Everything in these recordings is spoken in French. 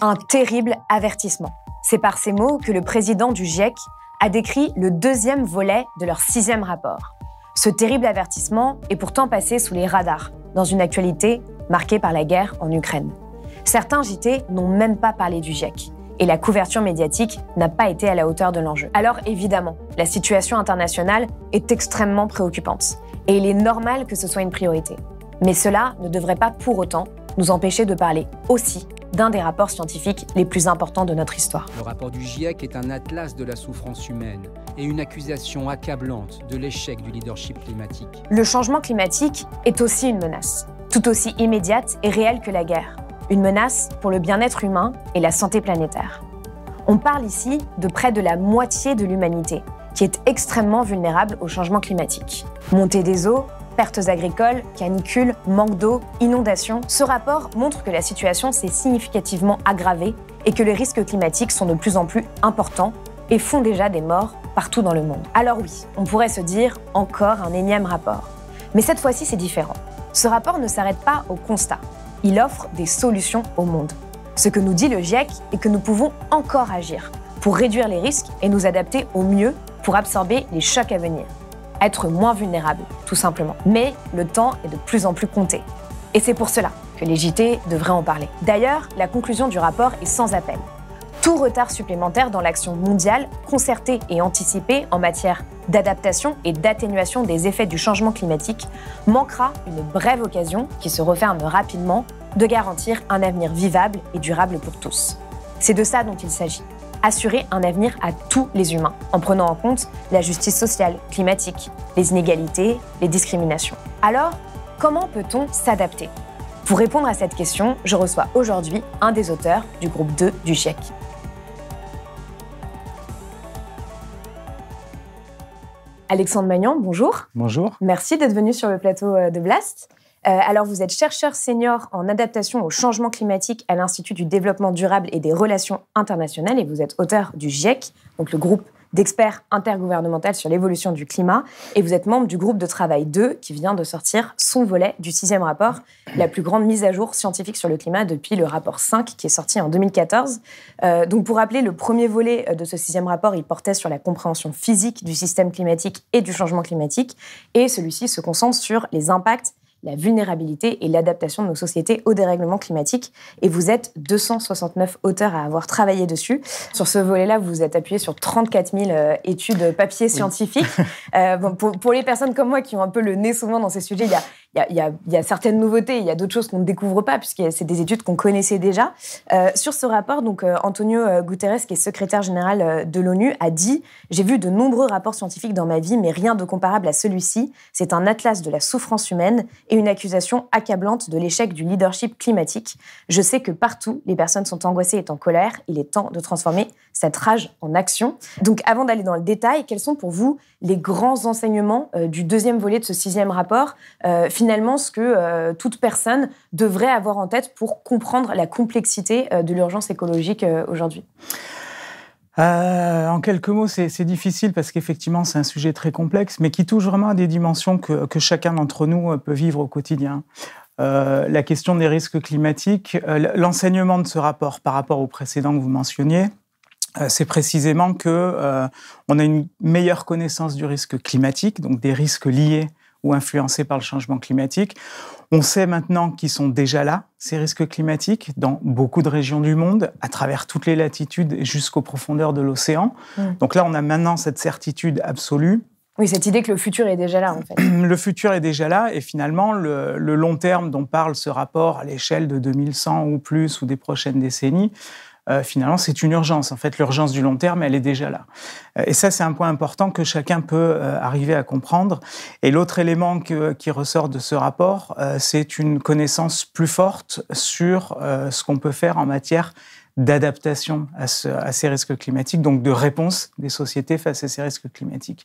Un terrible avertissement. C'est par ces mots que le président du GIEC a décrit le deuxième volet de leur 6e rapport. Ce terrible avertissement est pourtant passé sous les radars, dans une actualité marquée par la guerre en Ukraine. Certains JT n'ont même pas parlé du GIEC, et la couverture médiatique n'a pas été à la hauteur de l'enjeu. Alors évidemment, la situation internationale est extrêmement préoccupante, et il est normal que ce soit une priorité. Mais cela ne devrait pas pour autant nous empêcher de parler aussi d'un des rapports scientifiques les plus importants de notre histoire. Le rapport du GIEC est un atlas de la souffrance humaine et une accusation accablante de l'échec du leadership climatique. Le changement climatique est aussi une menace, tout aussi immédiate et réelle que la guerre. Une menace pour le bien-être humain et la santé planétaire. On parle ici de près de la moitié de l'humanité, qui est extrêmement vulnérable au changement climatique. Montée des eaux, pertes agricoles, canicules, manque d'eau, inondations. Ce rapport montre que la situation s'est significativement aggravée et que les risques climatiques sont de plus en plus importants et font déjà des morts partout dans le monde. Alors oui, on pourrait se dire encore un énième rapport. Mais cette fois-ci, c'est différent. Ce rapport ne s'arrête pas au constat. Il offre des solutions au monde. Ce que nous dit le GIEC est que nous pouvons encore agir pour réduire les risques et nous adapter au mieux pour absorber les chocs à venir. Être moins vulnérable, tout simplement. Mais le temps est de plus en plus compté. Et c'est pour cela que les JT devraient en parler. D'ailleurs, la conclusion du rapport est sans appel. Tout retard supplémentaire dans l'action mondiale, concertée et anticipée en matière d'adaptation et d'atténuation des effets du changement climatique, manquera une brève occasion, qui se referme rapidement, de garantir un avenir vivable et durable pour tous. C'est de ça dont il s'agit. Assurer un avenir à tous les humains, en prenant en compte la justice sociale, climatique, les inégalités, les discriminations. Alors, comment peut-on s'adapter ? Pour répondre à cette question, je reçois aujourd'hui un des auteurs du groupe 2 du GIEC. Alexandre Magnan, bonjour. Bonjour. Merci d'être venu sur le plateau de Blast. Alors, vous êtes chercheur senior en adaptation au changement climatique à l'Institut du développement durable et des relations internationales et vous êtes auteur du GIEC, donc le groupe d'experts intergouvernemental sur l'évolution du climat, et vous êtes membre du groupe de travail 2 qui vient de sortir son volet du 6e rapport, la plus grande mise à jour scientifique sur le climat depuis le rapport 5 qui est sorti en 2014. Donc pour rappeler, le premier volet de ce 6e rapport, il portait sur la compréhension physique du système climatique et du changement climatique, et celui-ci se concentre sur les impacts, la vulnérabilité et l'adaptation de nos sociétés au dérèglement climatique. Et vous êtes 269 auteurs à avoir travaillé dessus. Sur ce volet-là, vous vous êtes appuyé sur 34 000 études papier scientifiques. Bon, pour les personnes comme moi qui ont un peu le nez souvent dans ces sujets, il y a certaines nouveautés, il y a d'autres choses qu'on ne découvre pas, puisque c'est des études qu'on connaissait déjà. Sur ce rapport, donc, Antonio Guterres, qui est secrétaire général de l'ONU, a dit « J'ai vu de nombreux rapports scientifiques dans ma vie, mais rien de comparable à celui-ci. C'est un atlas de la souffrance humaine et une accusation accablante de l'échec du leadership climatique. Je sais que partout, les personnes sont angoissées et en colère. Il est temps de transformer cette rage en action. » Donc, avant d'aller dans le détail, quels sont pour vous les grands enseignements du deuxième volet de ce 6e rapport, finalement, ce que toute personne devrait avoir en tête pour comprendre la complexité de l'urgence écologique aujourd'hui? En quelques mots, c'est difficile parce qu'effectivement, c'est un sujet très complexe, mais qui touche vraiment à des dimensions que chacun d'entre nous peut vivre au quotidien. La question des risques climatiques, l'enseignement de ce rapport par rapport au précédent que vous mentionniez, c'est précisément que on a une meilleure connaissance du risque climatique, donc des risques liés ou influencés par le changement climatique. On sait maintenant qu'ils sont déjà là, ces risques climatiques, dans beaucoup de régions du monde, à travers toutes les latitudes et jusqu'aux profondeurs de l'océan. Donc là, on a maintenant cette certitude absolue. Oui, cette idée que le futur est déjà là, en fait. Le futur est déjà là, et finalement, le long terme dont parle ce rapport à l'échelle de 2100 ou plus, ou des prochaines décennies, finalement, c'est une urgence. En fait, l'urgence du long terme, elle est déjà là. Et ça, c'est un point important que chacun peut arriver à comprendre. Et l'autre élément qui ressort de ce rapport, c'est une connaissance plus forte sur ce qu'on peut faire en matière d'adaptation à ces risques climatiques, donc de réponse des sociétés face à ces risques climatiques.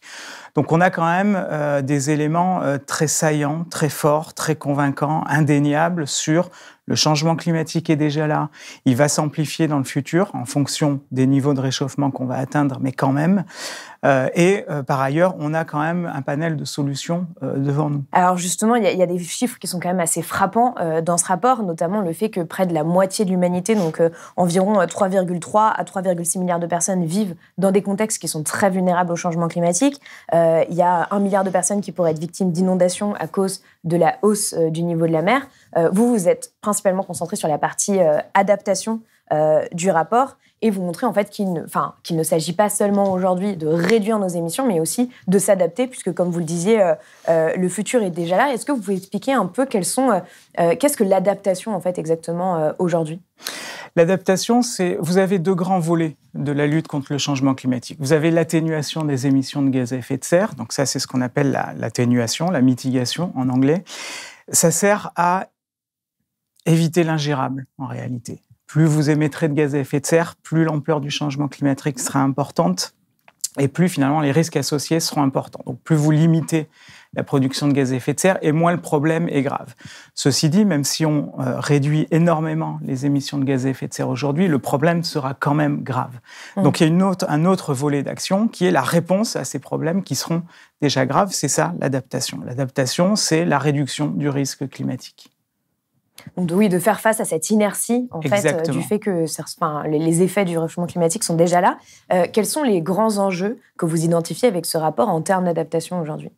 Donc on a quand même des éléments très saillants, très forts, très convaincants, indéniables sur Le changement climatique est déjà là. Il va s'amplifier dans le futur en fonction des niveaux de réchauffement qu'on va atteindre, mais quand même. Par ailleurs, on a quand même un panel de solutions devant nous. Alors justement, il y a des chiffres qui sont quand même assez frappants dans ce rapport, notamment le fait que près de la moitié de l'humanité, donc environ 3,3 à 3,6 milliards de personnes vivent dans des contextes qui sont très vulnérables au changement climatique. Il y a 1 milliard de personnes qui pourraient être victimes d'inondations à cause de la hausse du niveau de la mer. Vous êtes principalement concentré sur la partie adaptation du rapport et vous montrez en fait qu'il ne s'agit pas seulement aujourd'hui de réduire nos émissions, mais aussi de s'adapter, puisque comme vous le disiez, le futur est déjà là. Est-ce que vous pouvez expliquer un peu qu'est-ce que l'adaptation en fait exactement aujourd'hui ? L'adaptation, vous avez 2 grands volets de la lutte contre le changement climatique. Vous avez l'atténuation des émissions de gaz à effet de serre, donc ça c'est ce qu'on appelle l'atténuation, la mitigation en anglais. Ça sert à éviter l'ingérable en réalité. Plus vous émettrez de gaz à effet de serre, plus l'ampleur du changement climatique sera importante et plus finalement les risques associés seront importants. Donc plus vous limitez la production de gaz à effet de serre et moins le problème est grave. Ceci dit, même si on réduit énormément les émissions de gaz à effet de serre aujourd'hui, le problème sera quand même grave. Donc il y a un autre volet d'action qui est la réponse à ces problèmes qui seront déjà graves. C'est ça l'adaptation. L'adaptation, c'est la réduction du risque climatique. Donc oui, de faire face à cette inertie en fait, du fait que les effets du réchauffement climatique sont déjà là. Quels sont les grands enjeux que vous identifiez avec ce rapport en termes d'adaptation aujourd'hui ?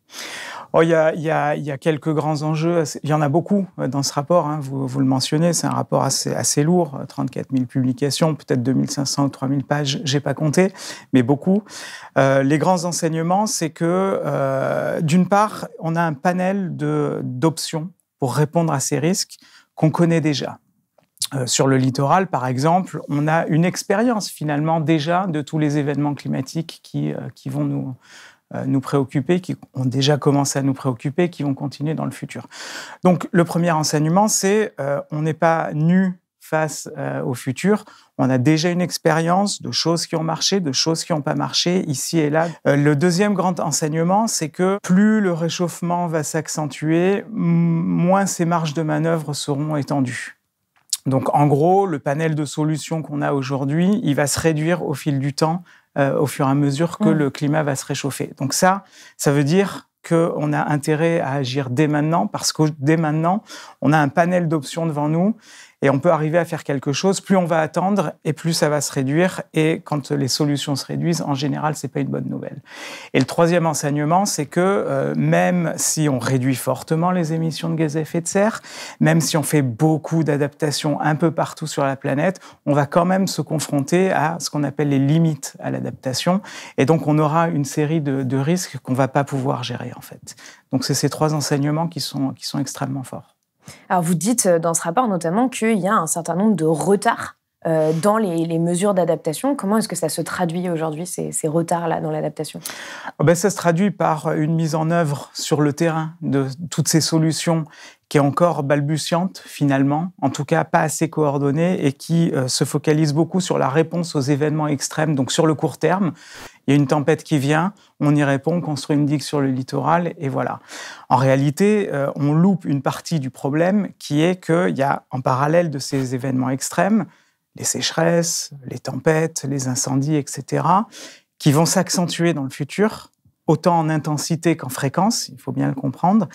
Il y a quelques grands enjeux. Il y en a beaucoup dans ce rapport. Hein, vous le mentionnez, c'est un rapport assez lourd, 34 000 publications, peut-être 2500 ou 3000 pages, j'ai pas compté, mais beaucoup. Les grands enseignements, c'est que d'une part, on a un panel d'options pour répondre à ces risques qu'on connaît déjà. Sur le littoral, par exemple, on a une expérience finalement déjà de tous les événements climatiques qui vont nous préoccuper, qui ont déjà commencé à nous préoccuper, qui vont continuer dans le futur. Donc le premier enseignement, c'est on n'est pas nu face au futur, on a déjà une expérience de choses qui ont marché, de choses qui n'ont pas marché, ici et là. Le deuxième grand enseignement, c'est que plus le réchauffement va s'accentuer, moins ses marges de manœuvre seront étendues. Donc en gros, le panel de solutions qu'on a aujourd'hui, il va se réduire au fil du temps, au fur et à mesure que le climat va se réchauffer. Donc ça veut dire qu'on a intérêt à agir dès maintenant, parce que dès maintenant, on a un panel d'options devant nous et on peut arriver à faire quelque chose. Plus on va attendre et plus ça va se réduire. Et quand les solutions se réduisent, en général, c'est pas une bonne nouvelle. Et le troisième enseignement, c'est que même si on réduit fortement les émissions de gaz à effet de serre, même si on fait beaucoup d'adaptations un peu partout sur la planète, on va quand même se confronter à ce qu'on appelle les limites à l'adaptation. Et donc, on aura une série de risques qu'on va pas pouvoir gérer, en fait. Donc, c'est ces 3 enseignements qui sont extrêmement forts. Alors, vous dites dans ce rapport notamment qu'il y a un certain nombre de retards dans les mesures d'adaptation. Comment est-ce que ça se traduit aujourd'hui, ces retards-là dans l'adaptation ? Ça se traduit par une mise en œuvre sur le terrain de toutes ces solutions qui est encore balbutiante finalement, en tout cas pas assez coordonnée et qui se focalise beaucoup sur la réponse aux événements extrêmes, donc sur le court terme. Il y a une tempête qui vient, on y répond, on construit une digue sur le littoral et voilà. En réalité, on loupe une partie du problème qui est qu'il y a en parallèle de ces événements extrêmes, les sécheresses, les tempêtes, les incendies, etc., qui vont s'accentuer dans le futur, autant en intensité qu'en fréquence, il faut bien le comprendre.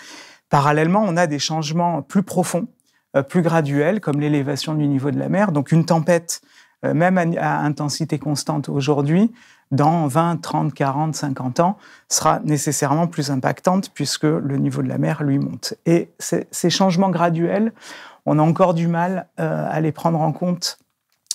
Parallèlement, on a des changements plus profonds, plus graduels, comme l'élévation du niveau de la mer. Donc une tempête, même à intensité constante aujourd'hui, dans 20, 30, 40, 50 ans, sera nécessairement plus impactante puisque le niveau de la mer, lui, monte. Et ces changements graduels, on a encore du mal à les prendre en compte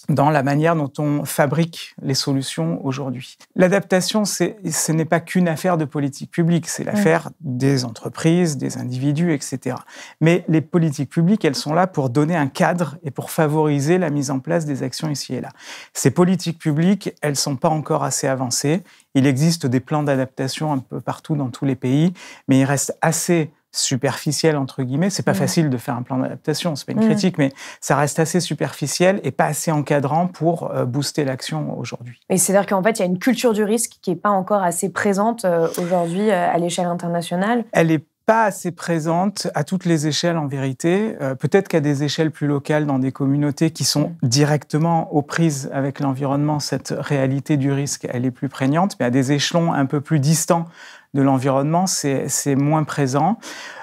dans la manière dont on fabrique les solutions aujourd'hui. L'adaptation, ce n'est pas qu'une affaire de politique publique, c'est l'affaire des entreprises, des individus, etc. Mais les politiques publiques, elles sont là pour donner un cadre et pour favoriser la mise en place des actions ici et là. Ces politiques publiques, elles ne sont pas encore assez avancées. Il existe des plans d'adaptation un peu partout dans tous les pays, mais il reste assez superficiel, entre guillemets. C'est pas facile de faire un plan d'adaptation, c'est pas une critique, mais ça reste assez superficiel et pas assez encadrant pour booster l'action aujourd'hui. Et c'est-à-dire qu'en fait, il y a une culture du risque qui est pas encore assez présente aujourd'hui à l'échelle internationale. Elle est pas assez présente à toutes les échelles en vérité. Peut-être qu'à des échelles plus locales, dans des communautés qui sont directement aux prises avec l'environnement, cette réalité du risque, elle est plus prégnante, mais à des échelons un peu plus distants de l'environnement, c'est moins présent.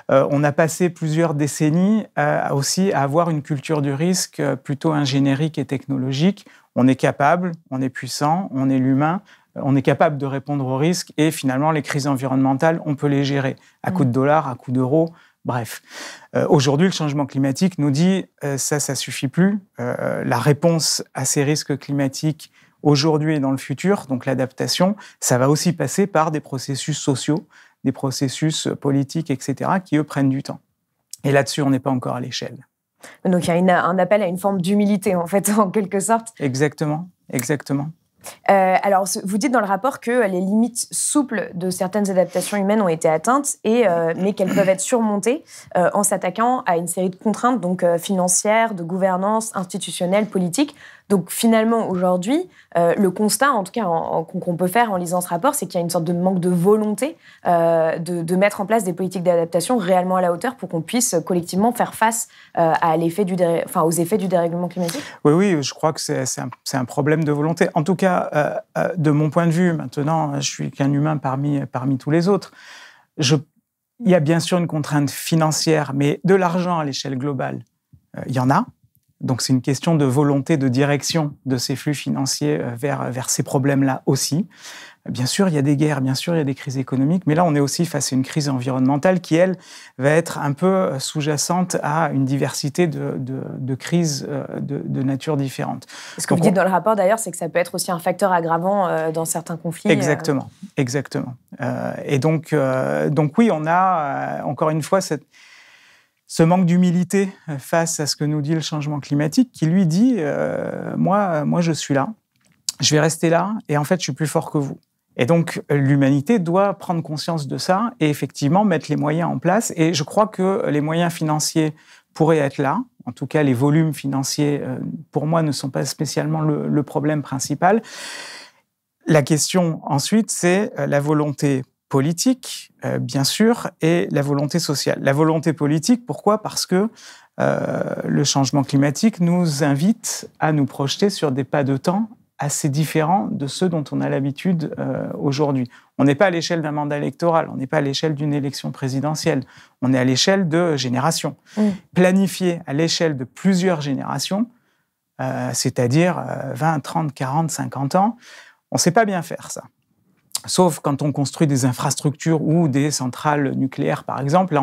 On a passé plusieurs décennies aussi à avoir une culture du risque plutôt ingénierique et technologique. On est capable, on est puissant, on est l'humain, on est capable de répondre aux risques et finalement les crises environnementales, on peut les gérer à coups de dollars, à coups d'euros, bref. Aujourd'hui, le changement climatique nous dit ça suffit plus. La réponse à ces risques climatiques aujourd'hui et dans le futur, donc l'adaptation, ça va aussi passer par des processus sociaux, des processus politiques, etc., qui, eux, prennent du temps. Et là-dessus, on n'est pas encore à l'échelle. Donc, il y a un appel à une forme d'humilité, en fait, en quelque sorte. Exactement. Alors, vous dites dans le rapport que les limites souples de certaines adaptations humaines ont été atteintes, mais qu'elles peuvent être surmontées en s'attaquant à une série de contraintes donc, financières, de gouvernance, institutionnelle, politique. Donc finalement, aujourd'hui, le constat, en tout cas qu'on peut faire en lisant ce rapport, c'est qu'il y a une sorte de manque de volonté de mettre en place des politiques d'adaptation réellement à la hauteur pour qu'on puisse collectivement faire face aux effets du dérèglement climatique. Oui, je crois que c'est un problème de volonté. En tout cas, de mon point de vue, maintenant, je suis qu'un humain parmi tous les autres. Il y a bien sûr une contrainte financière, mais de l'argent à l'échelle globale, il y en a. Donc, c'est une question de volonté, de direction de ces flux financiers vers ces problèmes-là aussi. Bien sûr, il y a des guerres, bien sûr, il y a des crises économiques, mais là, on est aussi face à une crise environnementale qui, elle, va être un peu sous-jacente à une diversité de crises de nature différente. Ce que vous dites dans le rapport, d'ailleurs, c'est que ça peut être aussi un facteur aggravant dans certains conflits. Exactement. Et donc, oui, on a, encore une fois, ce manque d'humilité face à ce que nous dit le changement climatique, qui lui dit moi, je suis là, je vais rester là, et en fait, je suis plus fort que vous. Et donc, l'humanité doit prendre conscience de ça et effectivement mettre les moyens en place. Et je crois que les moyens financiers pourraient être là. En tout cas, les volumes financiers, pour moi, ne sont pas spécialement le problème principal. La question, ensuite, c'est la volonté politique, bien sûr, et la volonté sociale. La volonté politique, pourquoi ? Parce que le changement climatique nous invite à nous projeter sur des pas de temps assez différents de ceux dont on a l'habitude aujourd'hui. On n'est pas à l'échelle d'un mandat électoral, on n'est pas à l'échelle d'une élection présidentielle, on est à l'échelle de générations. Planifier à l'échelle de plusieurs générations, c'est-à-dire 20, 30, 40, 50 ans, on ne sait pas bien faire ça. Sauf quand on construit des infrastructures ou des centrales nucléaires, par exemple. Là,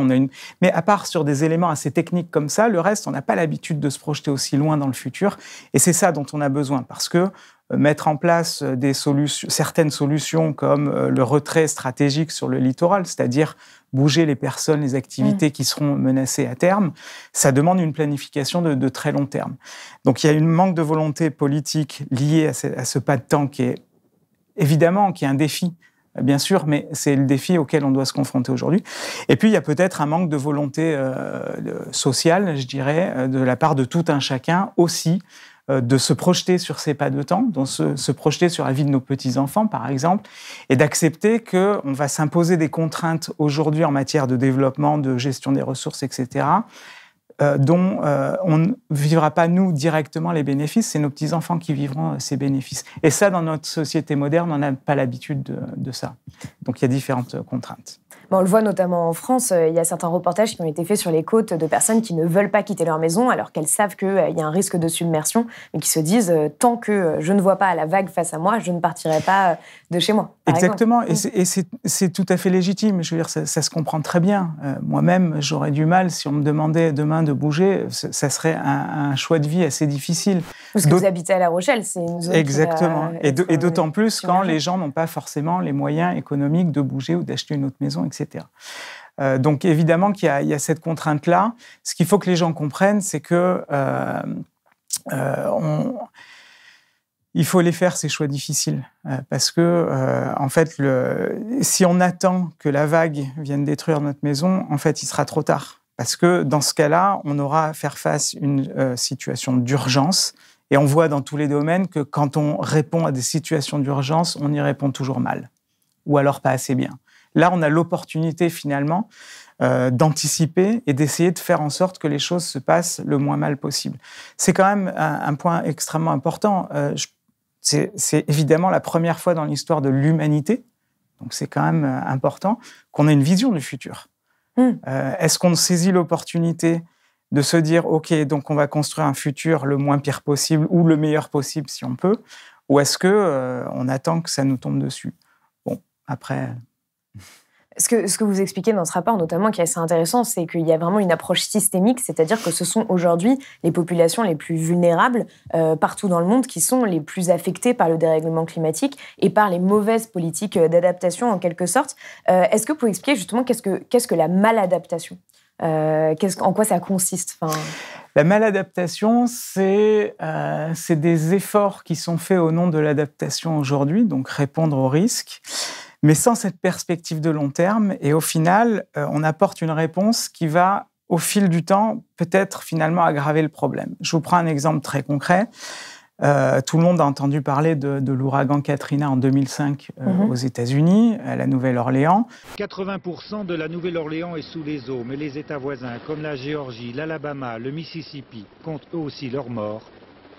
Mais à part sur des éléments assez techniques comme ça, le reste, on n'a pas l'habitude de se projeter aussi loin dans le futur. Et c'est ça dont on a besoin, parce que mettre en place certaines solutions comme le retrait stratégique sur le littoral, c'est-à-dire bouger les personnes, les activités qui seront menacées à terme, ça demande une planification de très long terme. Donc il y a un manque de volonté politique lié à ce pas de temps qui est évidemment un défi, bien sûr, mais c'est le défi auquel on doit se confronter aujourd'hui. Et puis, il y a peut-être un manque de volonté sociale, je dirais, de la part de tout un chacun aussi, de se projeter sur ces pas de temps, de se projeter sur la vie de nos petits-enfants, par exemple, et d'accepter qu'on va s'imposer des contraintes aujourd'hui en matière de développement, de gestion des ressources, etc., dont on ne vivra pas, nous, directement les bénéfices, c'est nos petits-enfants qui vivront ces bénéfices. Et ça, dans notre société moderne, on n'a pas l'habitude de ça. Donc, il y a différentes contraintes. On le voit notamment en France, il y a certains reportages qui ont été faits sur les côtes de personnes qui ne veulent pas quitter leur maison alors qu'elles savent qu'il y a un risque de submersion, mais qui se disent « tant que je ne vois pas la vague face à moi, je ne partirai pas de chez moi ». Exactement, et c'est tout à fait légitime. Je veux dire, ça se comprend très bien. Moi-même, j'aurais du mal, si on me demandait demain de bouger, ça serait un choix de vie assez difficile. Parce que vous habitez à La Rochelle, c'est une zone exactement, et d'autant plus quand les gens n'ont pas forcément les moyens économiques de bouger ou d'acheter une autre maison, etc. Donc évidemment qu'il y a cette contrainte-là. Ce qu'il faut que les gens comprennent, c'est que il faut les faire, ces choix difficiles, parce que en fait, si on attend que la vague vienne détruire notre maison, en fait, il sera trop tard. Parce que dans ce cas-là, on aura à faire face à une situation d'urgence. Et on voit dans tous les domaines que quand on répond à des situations d'urgence, on y répond toujours mal, ou alors pas assez bien. Là, on a l'opportunité, finalement, d'anticiper et d'essayer de faire en sorte que les choses se passent le moins mal possible. C'est quand même un point extrêmement important. C'est évidemment la première fois dans l'histoire de l'humanité, donc c'est quand même important, qu'on ait une vision du futur. Est-ce qu'on saisit l'opportunité de se dire, OK, donc on va construire un futur le moins pire possible ou le meilleur possible si on peut, ou est-ce qu'on attend que ça nous tombe dessus? Bon, après... Ce que vous expliquez dans ce rapport, notamment, qui est assez intéressant, c'est qu'il y a vraiment une approche systémique, c'est-à-dire que ce sont aujourd'hui les populations les plus vulnérables partout dans le monde qui sont les plus affectées par le dérèglement climatique et par les mauvaises politiques d'adaptation, en quelque sorte. Est-ce que vous pouvez expliquer justement qu'est-ce que la maladaptation? En quoi ça consiste? La maladaptation, c'est des efforts qui sont faits au nom de l'adaptation aujourd'hui, donc répondre aux risques, mais sans cette perspective de long terme. Et au final, on apporte une réponse qui va, au fil du temps, peut-être finalement aggraver le problème. Je vous prends un exemple très concret. Tout le monde a entendu parler de l'ouragan Katrina en 2005 aux États-Unis, à la Nouvelle-Orléans. 80% de la Nouvelle-Orléans est sous les eaux, mais les États voisins, comme la Géorgie, l'Alabama, le Mississippi, comptent eux aussi leurs morts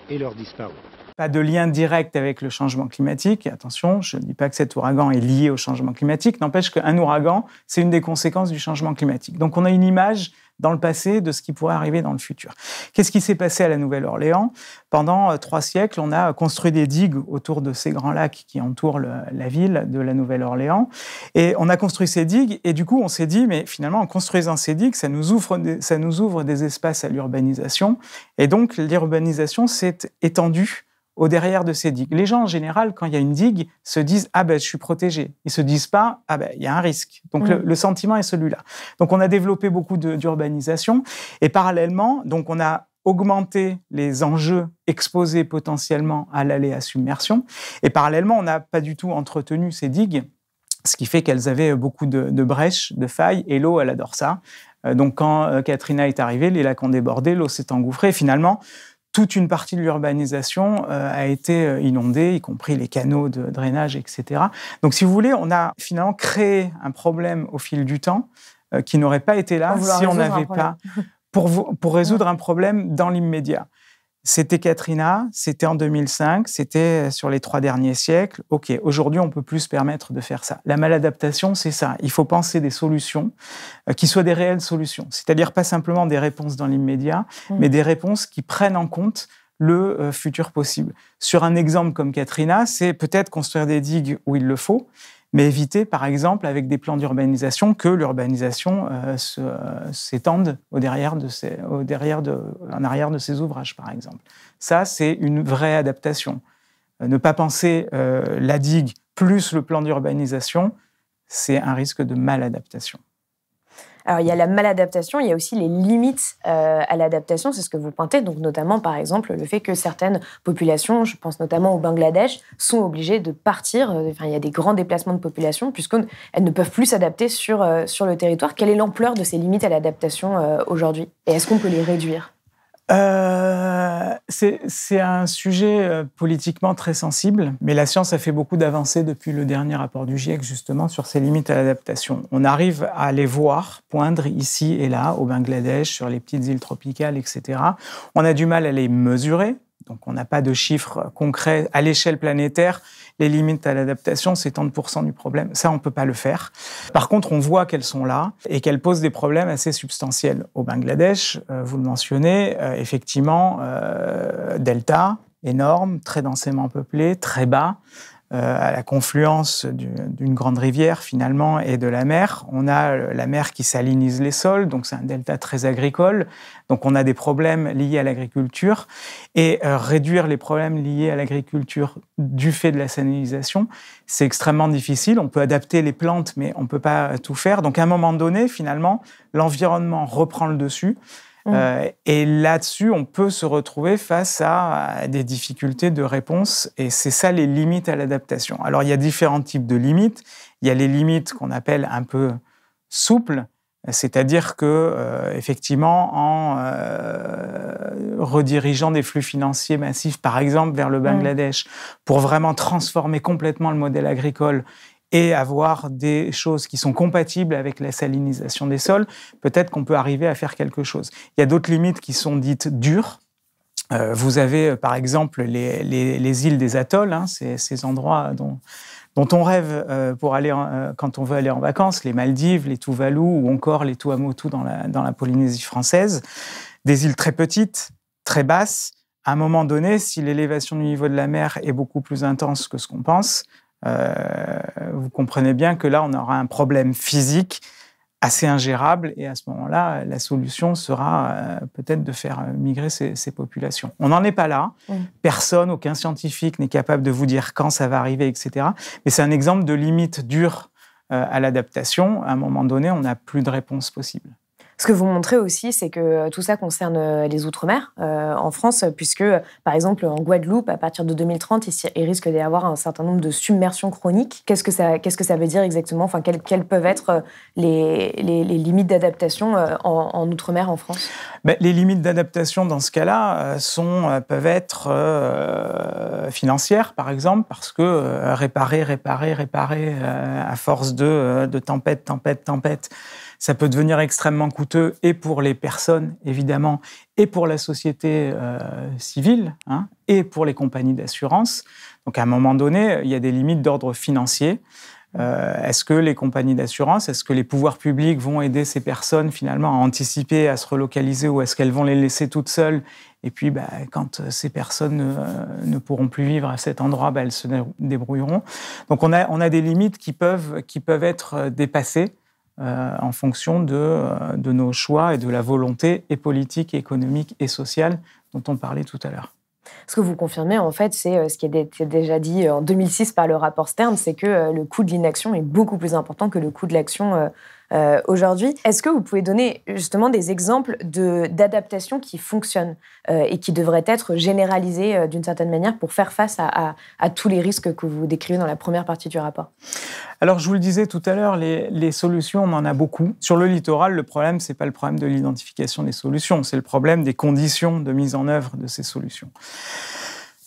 et leurs disparus. Pas de lien direct avec le changement climatique. Attention, je ne dis pas que cet ouragan est lié au changement climatique. N'empêche qu'un ouragan, c'est une des conséquences du changement climatique. Donc on a une image dans le passé de ce qui pourrait arriver dans le futur. Qu'est-ce qui s'est passé à la Nouvelle-Orléans? Pendant 3 siècles, on a construit des digues autour de ces grands lacs qui entourent la ville de la Nouvelle-Orléans. Et on a construit ces digues et du coup, on s'est dit, mais finalement, en construisant ces digues, ça nous ouvre des espaces à l'urbanisation. Et donc, l'urbanisation s'est étendue au derrière de ces digues. Les gens, en général, quand il y a une digue, se disent « Ah ben, je suis protégé ». Ils ne se disent pas « Ah ben, il y a un risque ». Donc, le sentiment est celui-là. Donc, on a développé beaucoup d'urbanisation. Et parallèlement, donc, on a augmenté les enjeux exposés potentiellement à l'aléa submersion. Et parallèlement, on n'a pas du tout entretenu ces digues, ce qui fait qu'elles avaient beaucoup de brèches, de failles, et l'eau, elle adore ça. Donc, quand Katrina est arrivée, les lacs ont débordé, l'eau s'est engouffrée. Finalement, toute une partie de l'urbanisation a été inondée, y compris les canaux de drainage, etc. Donc, si vous voulez, on a finalement créé un problème au fil du temps qui n'aurait pas été là si on n'avait pas... Pour résoudre un problème dans l'immédiat. C'était Katrina, c'était en 2005, c'était sur les 3 derniers siècles. OK, aujourd'hui, on ne peut plus se permettre de faire ça. La maladaptation, c'est ça. Il faut penser des solutions qui soient des réelles solutions. C'est-à-dire pas simplement des réponses dans l'immédiat, mais des réponses qui prennent en compte le futur possible. Sur un exemple comme Katrina, c'est peut-être construire des digues où il le faut, mais éviter, par exemple, avec des plans d'urbanisation, que l'urbanisation s'étende en arrière de ces ouvrages, par exemple. Ça, c'est une vraie adaptation. Ne pas penser la digue plus le plan d'urbanisation, c'est un risque de maladaptation. Alors, il y a la maladaptation, il y a aussi les limites à l'adaptation, c'est ce que vous pointez, donc notamment, par exemple, le fait que certaines populations, je pense notamment au Bangladesh, sont obligées de partir. Il y a des grands déplacements de population, puisqu'elles ne peuvent plus s'adapter sur le territoire. Quelle est l'ampleur de ces limites à l'adaptation aujourd'hui? Et est-ce qu'on peut les réduire? C'est un sujet politiquement très sensible, mais la science a fait beaucoup d'avancées depuis le dernier rapport du GIEC, justement, sur ces limites à l'adaptation. On arrive à les voir poindre ici et là, au Bangladesh, sur les petites îles tropicales, etc. On a du mal à les mesurer, donc on n'a pas de chiffres concrets à l'échelle planétaire. Les limites à l'adaptation, c'est tant de % du problème. Ça, on ne peut pas le faire. Par contre, on voit qu'elles sont là et qu'elles posent des problèmes assez substantiels. Au Bangladesh, vous le mentionnez, effectivement, delta, énorme, très densément peuplé, très bas, à la confluence d'une grande rivière, finalement, et de la mer. On a la mer qui salinise les sols, donc c'est un delta très agricole. Donc on a des problèmes liés à l'agriculture. Et réduire les problèmes liés à l'agriculture du fait de la salinisation, c'est extrêmement difficile. On peut adapter les plantes, mais on ne peut pas tout faire. Donc à un moment donné, finalement, l'environnement reprend le dessus. Et là-dessus, on peut se retrouver face à des difficultés de réponse, et c'est ça les limites à l'adaptation. Alors, il y a différents types de limites. Il y a les limites qu'on appelle un peu souples, c'est-à-dire que, effectivement, en redirigeant des flux financiers massifs, par exemple, vers le Bangladesh, pour vraiment transformer complètement le modèle agricole et avoir des choses qui sont compatibles avec la salinisation des sols, peut-être qu'on peut arriver à faire quelque chose. Il y a d'autres limites qui sont dites dures. Vous avez, par exemple, les îles des atolls, hein, ces endroits dont on rêve pour aller quand on veut aller en vacances, les Maldives, les Tuvalu ou encore les Tuamotu dans la Polynésie française. Des îles très petites, très basses. À un moment donné, si l'élévation du niveau de la mer est beaucoup plus intense que ce qu'on pense, vous comprenez bien que là, on aura un problème physique assez ingérable, et à ce moment-là, la solution sera peut-être de faire migrer ces populations. On n'en est pas là. Personne, aucun scientifique n'est capable de vous dire quand ça va arriver, etc. Mais c'est un exemple de limite dure à l'adaptation. À un moment donné, on n'a plus de réponse possible. Ce que vous montrez aussi, c'est que tout ça concerne les Outre-mer en France, puisque, par exemple, en Guadeloupe, à partir de 2030, il risque d'y avoir un certain nombre de submersions chroniques. Qu'est-ce que ça veut dire exactement? Enfin, quelles peuvent être les limites d'adaptation en Outre-mer en France? Les limites d'adaptation, dans ce cas-là, peuvent être financières, par exemple, parce que réparer à force de tempête, ça peut devenir extrêmement coûteux, et pour les personnes, évidemment, et pour la société civile, hein, et pour les compagnies d'assurance. Donc, à un moment donné, il y a des limites d'ordre financier. Est-ce que les compagnies d'assurance, est-ce que les pouvoirs publics vont aider ces personnes, finalement, à anticiper, à se relocaliser, ou est-ce qu'elles vont les laisser toutes seules? Et puis, quand ces personnes ne pourront plus vivre à cet endroit, elles se débrouilleront. Donc, on a des limites qui peuvent être dépassées, en fonction de nos choix et de la volonté et politique, et économique et sociale dont on parlait tout à l'heure. Ce que vous confirmez, en fait, c'est ce qui a été déjà dit en 2006 par le rapport Stern, c'est que le coût de l'inaction est beaucoup plus important que le coût de l'action aujourd'hui. Est-ce que vous pouvez donner justement des exemples d'adaptations qui fonctionnent et qui devraient être généralisées d'une certaine manière pour faire face à tous les risques que vous décrivez dans la première partie du rapport? Alors, je vous le disais tout à l'heure, les solutions, on en a beaucoup. Sur le littoral, le problème, ce n'est pas le problème de l'identification des solutions, c'est le problème des conditions de mise en œuvre de ces solutions.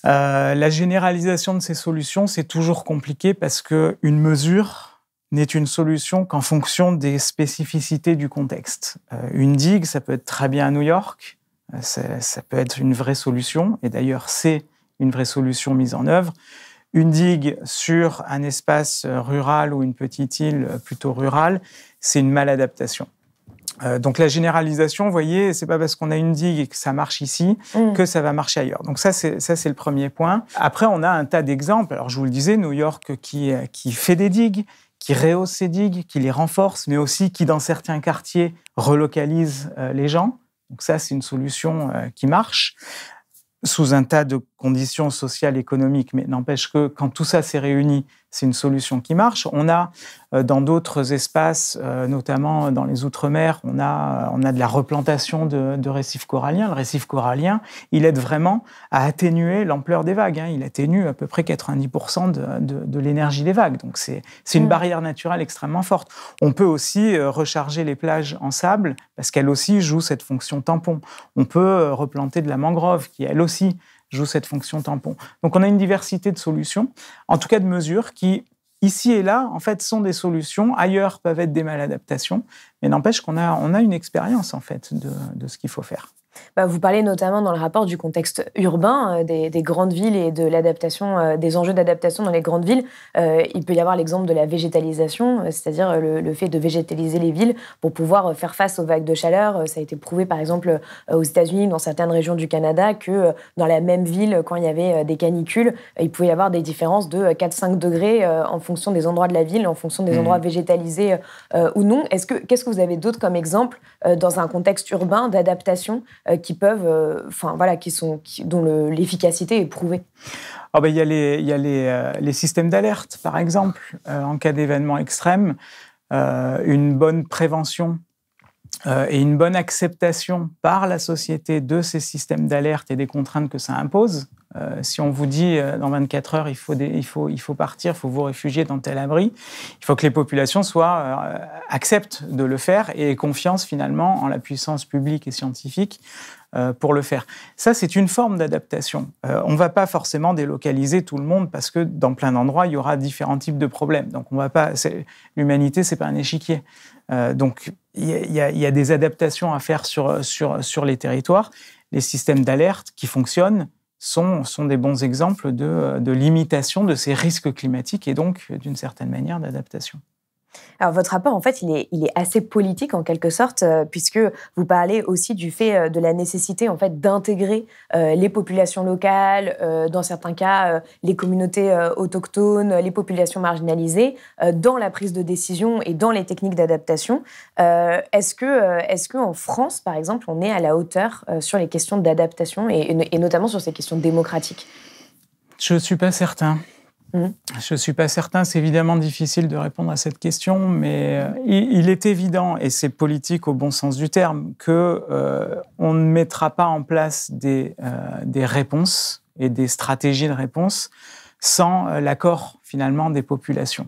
La généralisation de ces solutions, c'est toujours compliqué parce qu'une mesure n'est une solution qu'en fonction des spécificités du contexte. Une digue, ça peut être très bien à New York, ça peut être une vraie solution, et d'ailleurs, c'est une vraie solution mise en œuvre. Une digue sur un espace rural ou une petite île plutôt rurale, c'est une maladaptation. Donc la généralisation, vous voyez, c'est pas parce qu'on a une digue et que ça marche ici que ça va marcher ailleurs. Donc ça c'est le premier point. Après, on a un tas d'exemples. Alors je vous le disais, New York qui fait des digues, qui rehausse ces digues, qui les renforce, mais aussi qui, dans certains quartiers, relocalise les gens. Donc ça, c'est une solution qui marche sous un tas de conditions sociales, économiques, mais n'empêche que quand tout ça s'est réuni, c'est une solution qui marche. On a dans d'autres espaces, notamment dans les Outre-mer, on a de la replantation de récifs coralliens. Le récif corallien, il aide vraiment à atténuer l'ampleur des vagues. Il atténue à peu près 90% de l'énergie des vagues. Donc c'est une barrière naturelle extrêmement forte. On peut aussi recharger les plages en sable, parce qu'elle aussi joue cette fonction tampon. On peut replanter de la mangrove, qui elle aussi joue cette fonction tampon. Donc on a une diversité de solutions, en tout cas de mesures qui, ici et là, en fait, sont des solutions. Ailleurs peuvent être des maladaptations, mais n'empêche qu'on a une expérience, en fait, de ce qu'il faut faire. Vous parlez notamment dans le rapport du contexte urbain, des grandes villes et de l'adaptation, des enjeux d'adaptation dans les grandes villes. Il peut y avoir l'exemple de la végétalisation, c'est-à-dire le fait de végétaliser les villes pour pouvoir faire face aux vagues de chaleur. Ça a été prouvé, par exemple, aux États-Unis, dans certaines régions du Canada, que dans la même ville, quand il y avait des canicules, il pouvait y avoir des différences de 4-5 degrés en fonction des endroits de la ville, en fonction des endroits végétalisés ou non. Qu'est-ce que vous avez d'autre comme exemple dans un contexte urbain d'adaptation qui peuvent, dont l'efficacité est prouvée? Il y a les systèmes d'alerte, par exemple, en cas d'événements extrêmes. Une bonne prévention et une bonne acceptation par la société de ces systèmes d'alerte et des contraintes que ça impose, Si on vous dit dans 24 heures, il faut partir, il faut vous réfugier dans tel abri, il faut que les populations acceptent de le faire et aient confiance finalement en la puissance publique et scientifique pour le faire. Ça, c'est une forme d'adaptation. On ne va pas forcément délocaliser tout le monde parce que dans plein d'endroits, il y aura différents types de problèmes. Donc, l'humanité, ce n'est pas un échiquier. Donc, il y a des adaptations à faire sur les territoires. Les systèmes d'alerte qui fonctionnent sont des bons exemples de limitation de ces risques climatiques et donc, d'une certaine manière, d'adaptation. Alors, votre rapport, en fait, il est assez politique, en quelque sorte, puisque vous parlez aussi du fait de la nécessité, en fait, d'intégrer les populations locales, dans certains cas, les communautés autochtones, les populations marginalisées, dans la prise de décision et dans les techniques d'adaptation. Est-ce que en France, par exemple, on est à la hauteur sur les questions d'adaptation et notamment sur ces questions démocratiques ? Je ne suis pas certain. Je ne suis pas certain, c'est évidemment difficile de répondre à cette question, mais il est évident, et c'est politique au bon sens du terme, qu'on ne mettra pas en place des réponses et des stratégies de réponse sans l'accord finalement des populations.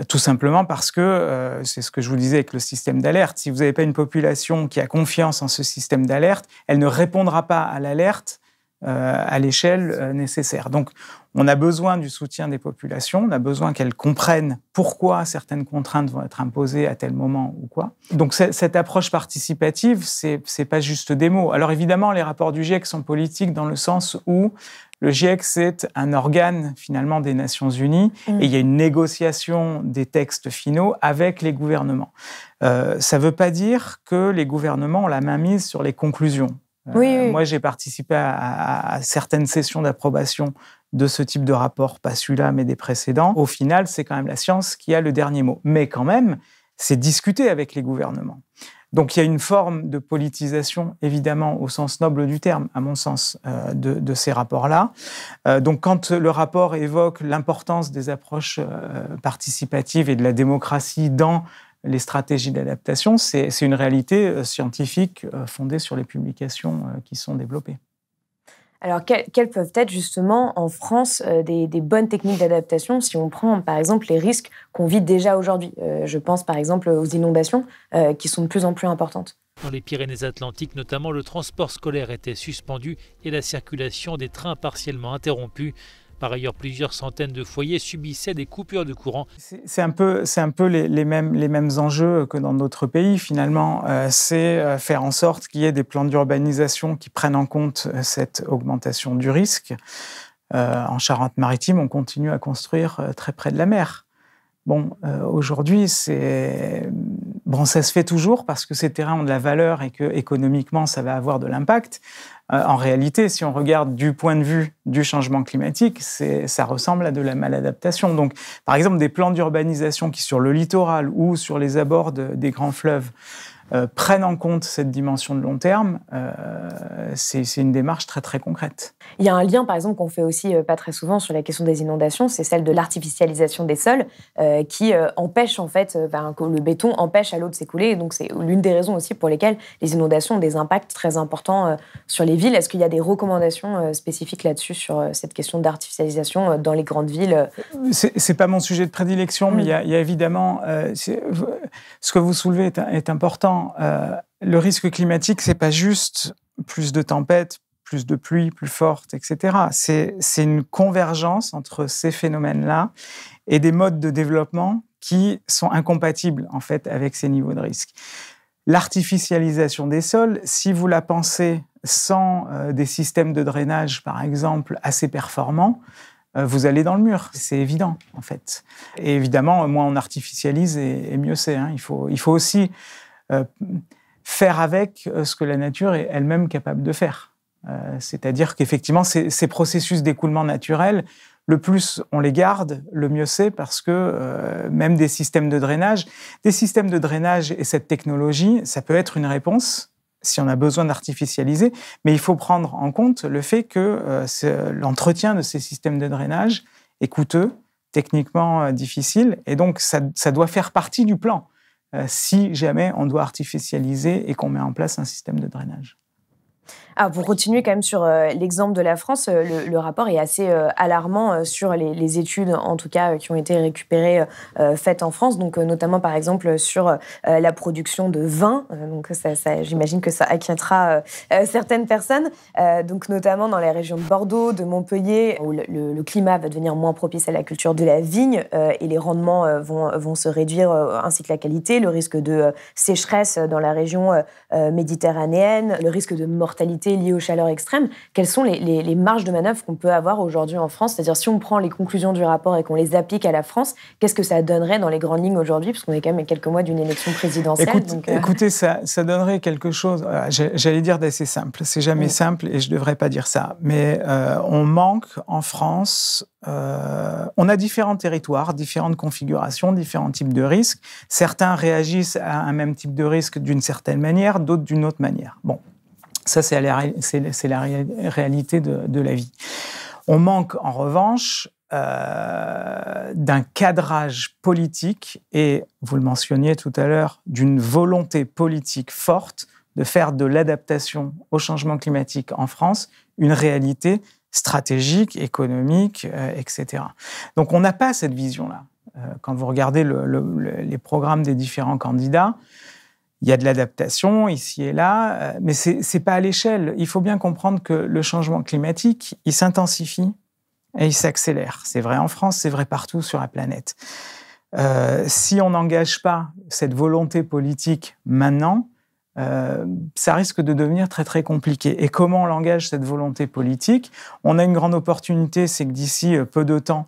Tout simplement parce que, c'est ce que je vous disais avec le système d'alerte, si vous n'avez pas une population qui a confiance en ce système d'alerte, elle ne répondra pas à l'alerte à l'échelle nécessaire. Donc, on a besoin du soutien des populations, on a besoin qu'elles comprennent pourquoi certaines contraintes vont être imposées à tel moment ou quoi. Donc, cette approche participative, c'est pas juste des mots. Alors, évidemment, les rapports du GIEC sont politiques dans le sens où le GIEC, c'est un organe, finalement, des Nations Unies, et il y a une négociation des textes finaux avec les gouvernements. Ça ne veut pas dire que les gouvernements ont la main mise sur les conclusions. Oui. Moi, j'ai participé à certaines sessions d'approbation de ce type de rapport, pas celui-là, mais des précédents. Au final, c'est quand même la science qui a le dernier mot. Mais quand même, c'est discuter avec les gouvernements. Donc, il y a une forme de politisation, évidemment, au sens noble du terme, à mon sens, de ces rapports-là. Donc, quand le rapport évoque l'importance des approches participatives et de la démocratie dans les stratégies d'adaptation, c'est une réalité scientifique fondée sur les publications qui sont développées. Alors, quelles peuvent être justement en France des bonnes techniques d'adaptation si on prend par exemple les risques qu'on vit déjà aujourd'hui ? Je pense par exemple aux inondations qui sont de plus en plus importantes. Dans les Pyrénées-Atlantiques notamment, le transport scolaire était suspendu et la circulation des trains partiellement interrompue. Par ailleurs, plusieurs centaines de foyers subissaient des coupures de courant. C'est un peu les mêmes enjeux que dans d'autres pays, finalement. C'est faire en sorte qu'il y ait des plans d'urbanisation qui prennent en compte cette augmentation du risque. En Charente-Maritime, on continue à construire très près de la mer. Aujourd'hui, ça se fait toujours parce que ces terrains ont de la valeur et que économiquement, ça va avoir de l'impact. En réalité, si on regarde du point de vue du changement climatique, ça ressemble à de la maladaptation. Donc, par exemple, des plans d'urbanisation qui, sur le littoral ou sur les abords des grands fleuves, prennent en compte cette dimension de long terme, c'est une démarche très, très concrète. Il y a un lien, par exemple, qu'on fait aussi pas très souvent sur la question des inondations, c'est celle de l'artificialisation des sols qui empêche, en fait, que le béton empêche à l'eau de s'écouler. Et donc, c'est l'une des raisons aussi pour lesquelles les inondations ont des impacts très importants sur les villes. Est-ce qu'il y a des recommandations spécifiques là-dessus, sur cette question d'artificialisation dans les grandes villes ? C'est pas mon sujet de prédilection, mais il y a évidemment... ce que vous soulevez est important. Le risque climatique, c'est pas juste plus de tempêtes, plus de pluie, plus forte, etc. C'est une convergence entre ces phénomènes-là et des modes de développement qui sont incompatibles, en fait, avec ces niveaux de risque. L'artificialisation des sols, si vous la pensez sans des systèmes de drainage, par exemple, assez performants, vous allez dans le mur. C'est évident, en fait. Et évidemment, moins on artificialise et mieux c'est. Il faut aussi faire avec ce que la nature est elle-même capable de faire. C'est-à-dire qu'effectivement, ces processus d'écoulement naturel, le plus on les garde, le mieux c'est, parce que même des systèmes de drainage et cette technologie, ça peut être une réponse si on a besoin d'artificialiser, mais il faut prendre en compte le fait que l'entretien de ces systèmes de drainage est coûteux, techniquement difficile, et donc ça doit faire partie du plan si jamais on doit artificialiser et qu'on met en place un système de drainage. Ah, pour continuer quand même sur l'exemple de la France, le rapport est assez alarmant sur les études, en tout cas, qui ont été récupérées, faites en France. Donc, notamment, par exemple, sur la production de vin. Donc, ça, j'imagine que ça inquiétera certaines personnes. Donc, notamment dans les régions de Bordeaux, de Montpellier, où le climat va devenir moins propice à la culture de la vigne et les rendements vont se réduire, ainsi que la qualité. Le risque de sécheresse dans la région méditerranéenne, le risque de mortalité liées aux chaleurs extrêmes. Quelles sont les marges de manœuvre qu'on peut avoir aujourd'hui en France? C'est-à-dire, si on prend les conclusions du rapport et qu'on les applique à la France, qu'est-ce que ça donnerait dans les grandes lignes aujourd'hui? Parce qu'on est quand même à quelques mois d'une élection présidentielle. Écoutez, ça donnerait quelque chose, j'allais dire d'assez simple. C'est jamais simple et je ne devrais pas dire ça. Mais on manque en France, on a différents territoires, différentes configurations, différents types de risques. Certains réagissent à un même type de risque d'une certaine manière, d'autres d'une autre manière. Bon. Ça, c'est la réalité de la vie. On manque, en revanche, d'un cadrage politique et, vous le mentionniez tout à l'heure, d'une volonté politique forte de faire de l'adaptation au changement climatique en France une réalité stratégique, économique, etc. Donc, on n'a pas cette vision-là. Quand vous regardez les programmes des différents candidats, il y a de l'adaptation ici et là, mais c'est pas à l'échelle. Il faut bien comprendre que le changement climatique, il s'intensifie et il s'accélère. C'est vrai en France, c'est vrai partout sur la planète. Si on n'engage pas cette volonté politique maintenant, ça risque de devenir très très compliqué. Et comment on engage cette volonté politique? On a une grande opportunité, c'est que d'ici peu de temps,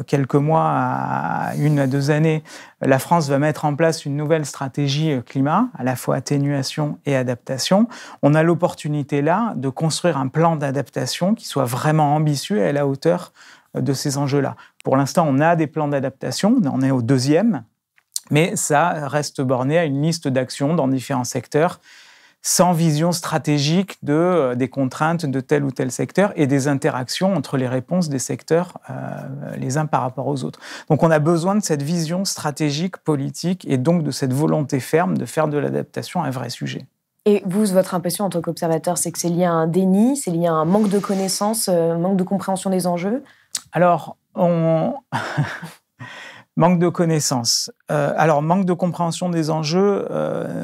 quelques mois à 1 à 2 années, la France va mettre en place une nouvelle stratégie climat, à la fois atténuation et adaptation. On a l'opportunité là de construire un plan d'adaptation qui soit vraiment ambitieux et à la hauteur de ces enjeux-là. Pour l'instant, on a des plans d'adaptation, on est au 2e. Mais ça reste borné à une liste d'actions dans différents secteurs, sans vision stratégique des contraintes de tel ou tel secteur et des interactions entre les réponses des secteurs les uns par rapport aux autres. Donc on a besoin de cette vision stratégique, politique, et donc de cette volonté ferme de faire de l'adaptation un vrai sujet. Et vous, votre impression en tant qu'observateur, c'est que c'est lié à un déni, c'est lié à un manque de connaissances, un manque de compréhension des enjeux? Alors, manque de connaissances. Manque de compréhension des enjeux,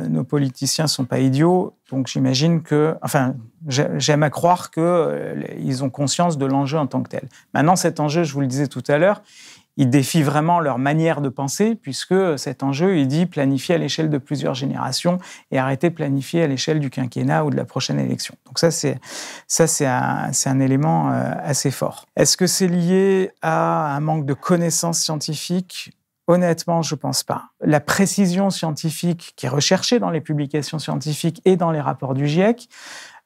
nos politiciens ne sont pas idiots, donc j'imagine que... Enfin, j'aime à croire qu'ils ont conscience de l'enjeu en tant que tel. Maintenant, cet enjeu, je vous le disais tout à l'heure, il défie vraiment leur manière de penser, puisque cet enjeu, il dit planifier à l'échelle de plusieurs générations et arrêter de planifier à l'échelle du quinquennat ou de la prochaine élection. Donc ça, c'est un élément assez fort. Est-ce que c'est lié à un manque de connaissances scientifiques ? Honnêtement, je ne pense pas. La précision scientifique qui est recherchée dans les publications scientifiques et dans les rapports du GIEC,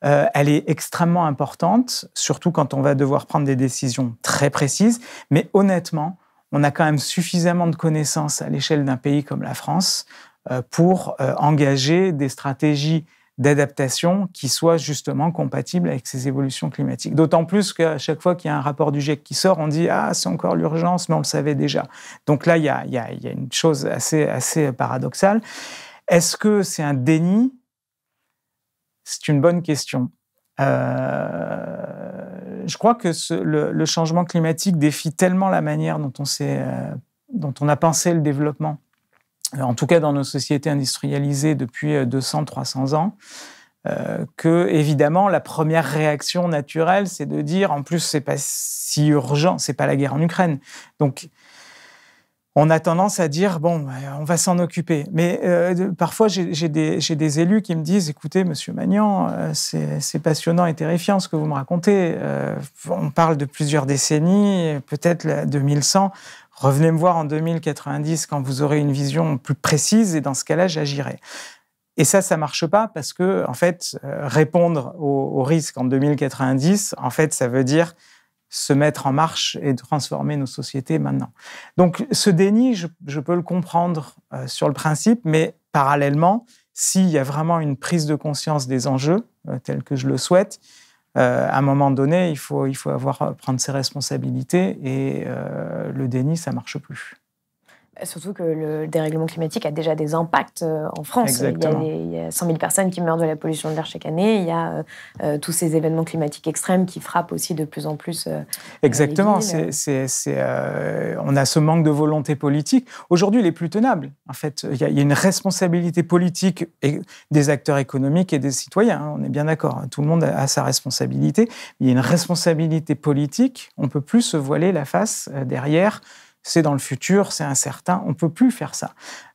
elle est extrêmement importante, surtout quand on va devoir prendre des décisions très précises. Mais honnêtement, on a quand même suffisamment de connaissances à l'échelle d'un pays comme la France pour engager des stratégies d'adaptation qui soient justement compatibles avec ces évolutions climatiques. D'autant plus qu'à chaque fois qu'il y a un rapport du GIEC qui sort, on dit « Ah, c'est encore l'urgence, mais on le savait déjà ». Donc là, il y a une chose assez paradoxale. Est-ce que c'est un déni ? C'est une bonne question. Je crois que le changement climatique défie tellement la manière dont on a pensé le développement, en tout cas dans nos sociétés industrialisées depuis 200-300 ans, que, évidemment, la première réaction naturelle, c'est de dire, en plus, c'est pas si urgent, c'est pas la guerre en Ukraine. Donc, on a tendance à dire, bon, on va s'en occuper. Mais parfois, j'ai des élus qui me disent, écoutez, monsieur Magnant, c'est passionnant et terrifiant ce que vous me racontez. On parle de plusieurs décennies, peut-être 2100. Revenez me voir en 2090 quand vous aurez une vision plus précise et dans ce cas-là, j'agirai. Et ça marche pas parce que, en fait, répondre au risque en 2090, en fait, ça veut dire se mettre en marche et transformer nos sociétés maintenant. Donc, ce déni, je peux le comprendre sur le principe, mais parallèlement, s'il y a vraiment une prise de conscience des enjeux, tels que je le souhaite, à un moment donné, il faut prendre ses responsabilités et le déni, ça marche plus. Surtout que le dérèglement climatique a déjà des impacts en France. Exactement. Il y a 100 000 personnes qui meurent de la pollution de l'air chaque année. Il y a tous ces événements climatiques extrêmes qui frappent aussi de plus en plus Exactement. les villes. On a ce manque de volonté politique. Aujourd'hui, il est plus tenable. En fait, il y a une responsabilité politique des acteurs économiques et des citoyens. Hein, on est bien d'accord. Tout le monde a sa responsabilité. Il y a une responsabilité politique. On ne peut plus se voiler la face derrière. C'est dans le futur, c'est incertain, on ne peut plus faire ça.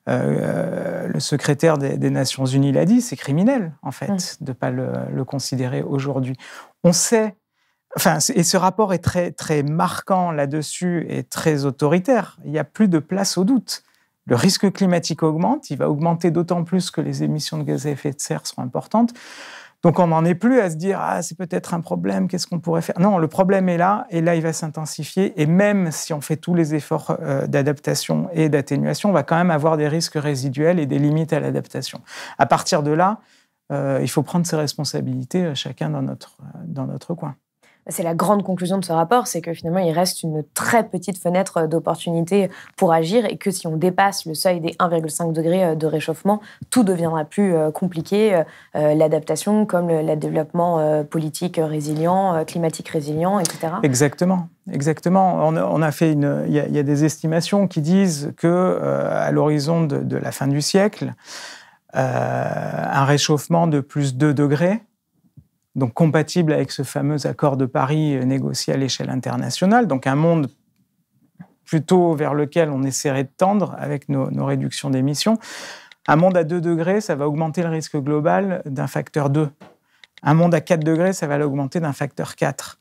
Le secrétaire des Nations Unies l'a dit, c'est criminel, en fait, de ne pas le considérer aujourd'hui. On sait, et ce rapport est très, très marquant là-dessus et très autoritaire. Il n'y a plus de place au doute. Le risque climatique augmente, il va augmenter d'autant plus que les émissions de gaz à effet de serre seront importantes. Donc, on n'en est plus à se dire « Ah, c'est peut-être un problème, qu'est-ce qu'on pourrait faire ?» Non, le problème est là, et là, il va s'intensifier. Et même si on fait tous les efforts d'adaptation et d'atténuation, on va quand même avoir des risques résiduels et des limites à l'adaptation. À partir de là, il faut prendre ses responsabilités, chacun dans notre coin. C'est la grande conclusion de ce rapport, c'est que finalement, il reste une très petite fenêtre d'opportunité pour agir et que si on dépasse le seuil des 1,5 degrés de réchauffement, tout deviendra plus compliqué. L'adaptation, comme le développement politique résilient, climatique résilient, etc. Exactement. On a fait il y a des estimations qui disent que à l'horizon de la fin du siècle, un réchauffement de plus 2 degrés, donc compatible avec ce fameux accord de Paris négocié à l'échelle internationale, donc un monde plutôt vers lequel on essaierait de tendre avec nos réductions d'émissions. Un monde à 2 degrés, ça va augmenter le risque global d'un facteur 2. Un monde à 4 degrés, ça va l'augmenter d'un facteur 4.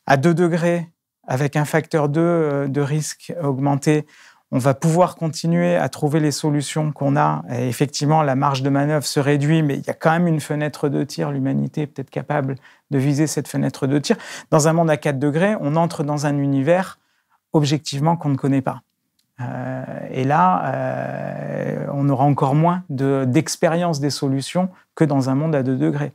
À 2 degrés, avec un facteur 2 de risque augmenté, on va pouvoir continuer à trouver les solutions qu'on a. Et effectivement, la marge de manœuvre se réduit, mais il y a quand même une fenêtre de tir. L'humanité est peut-être capable de viser cette fenêtre de tir. Dans un monde à 4 degrés, on entre dans un univers objectivement qu'on ne connaît pas. Et là, on aura encore moins d'expérience des solutions que dans un monde à 2 degrés.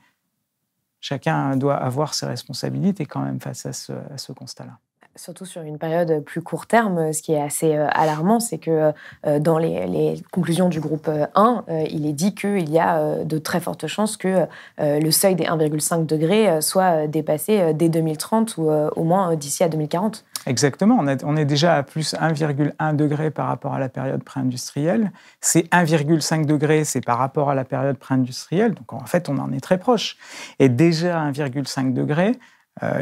Chacun doit avoir ses responsabilités quand même face à ce constat-là. Surtout sur une période plus court terme, ce qui est assez alarmant, c'est que dans les conclusions du groupe 1, il est dit qu'il y a de très fortes chances que le seuil des 1,5 degrés soit dépassé dès 2030 ou au moins d'ici à 2040. Exactement, on est déjà à plus 1,1 degré par rapport à la période pré-industrielle. C'est 1,5 degré, c'est par rapport à la période pré-industrielle, donc en fait on en est très proche. Et déjà à 1,5 degré,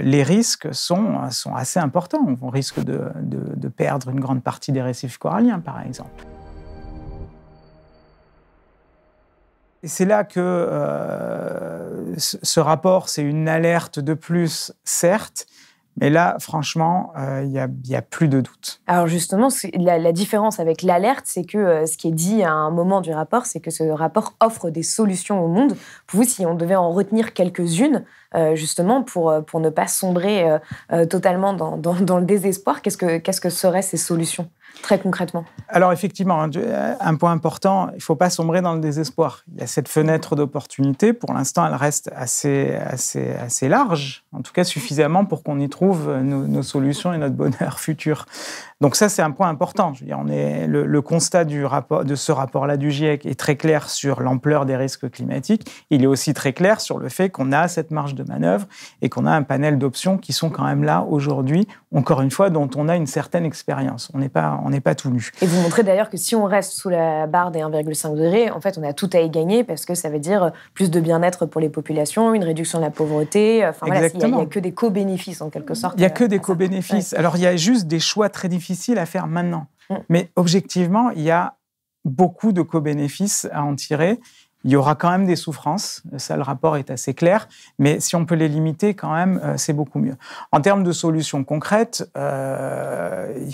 les risques sont assez importants. On risque de perdre une grande partie des récifs coralliens, par exemple. Et c'est là que ce rapport, c'est une alerte de plus, certes, mais là, franchement, il y a plus de doute. Alors justement, la différence avec l'alerte, c'est que ce qui est dit à un moment du rapport, c'est que ce rapport offre des solutions au monde. Pour vous, si on devait en retenir quelques-unes, justement, pour ne pas sombrer totalement dans le désespoir, qu'est-ce que seraient ces solutions, très concrètement ? Alors effectivement, un point important, il ne faut pas sombrer dans le désespoir. Il y a cette fenêtre d'opportunité. Pour l'instant, elle reste assez large, en tout cas suffisamment pour qu'on y trouve nos solutions et notre bonheur futur. Donc ça, c'est un point important. Je veux dire, le constat de ce rapport-là du GIEC est très clair sur l'ampleur des risques climatiques. Il est aussi très clair sur le fait qu'on a cette marge de manœuvre et qu'on a un panel d'options qui sont quand même là aujourd'hui, encore une fois, dont on a une certaine expérience. On n'est pas tout nu. Et vous montrez d'ailleurs que si on reste sous la barre des 1,5 degrés, en fait, on a tout à y gagner parce que ça veut dire plus de bien-être pour les populations, une réduction de la pauvreté. Enfin, voilà, il n'y a que des co-bénéfices en quelque sorte. Il n'y a que des co-bénéfices. Ouais. Alors, il y a juste des choix très difficiles à faire maintenant. Mais objectivement, il y a beaucoup de co-bénéfices à en tirer. Il y aura quand même des souffrances, ça le rapport est assez clair, mais si on peut les limiter quand même, c'est beaucoup mieux. En termes de solutions concrètes, il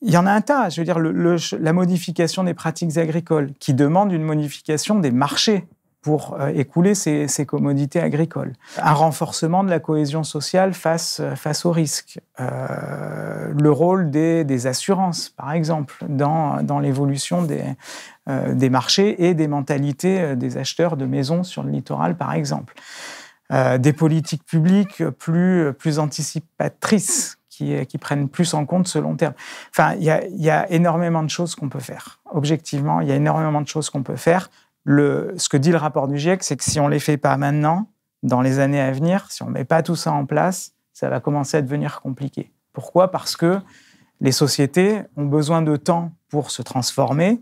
y en a un tas. Je veux dire, la modification des pratiques agricoles qui demande une modification des marchés pour écouler ces commodités agricoles. Un renforcement de la cohésion sociale face aux risques. Le rôle des assurances, par exemple, dans l'évolution des marchés et des mentalités des acheteurs de maisons sur le littoral, par exemple. Des politiques publiques plus anticipatrices qui prennent plus en compte ce long terme. Enfin, il y a énormément de choses qu'on peut faire. Objectivement, il y a énormément de choses qu'on peut faire. Ce que dit le rapport du GIEC, c'est que si on ne les fait pas maintenant, dans les années à venir, si on ne met pas tout ça en place, ça va commencer à devenir compliqué. Pourquoi ? Parce que les sociétés ont besoin de temps pour se transformer.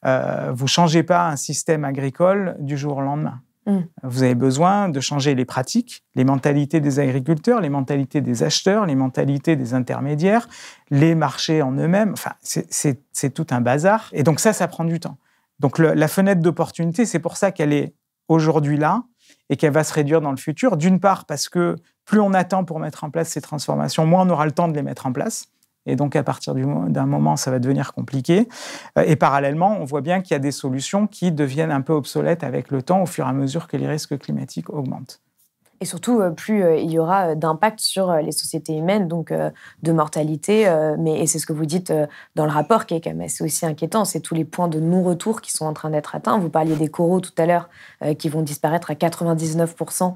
Vous ne changez pas un système agricole du jour au lendemain. Vous avez besoin de changer les pratiques, les mentalités des agriculteurs, les mentalités des acheteurs, les mentalités des intermédiaires, les marchés en eux-mêmes. Enfin, c'est tout un bazar. Et donc ça prend du temps. Donc la fenêtre d'opportunité, c'est pour ça qu'elle est aujourd'hui là et qu'elle va se réduire dans le futur. D'une part, parce que plus on attend pour mettre en place ces transformations, moins on aura le temps de les mettre en place. Et donc, à partir d'un moment, ça va devenir compliqué. Et parallèlement, on voit bien qu'il y a des solutions qui deviennent un peu obsolètes avec le temps au fur et à mesure que les risques climatiques augmentent. Et surtout, plus il y aura d'impact sur les sociétés humaines, donc de mortalité. Et c'est ce que vous dites dans le rapport, qui est quand même assez aussi inquiétant, c'est tous les points de non-retour qui sont en train d'être atteints. Vous parliez des coraux tout à l'heure, qui vont disparaître à 99%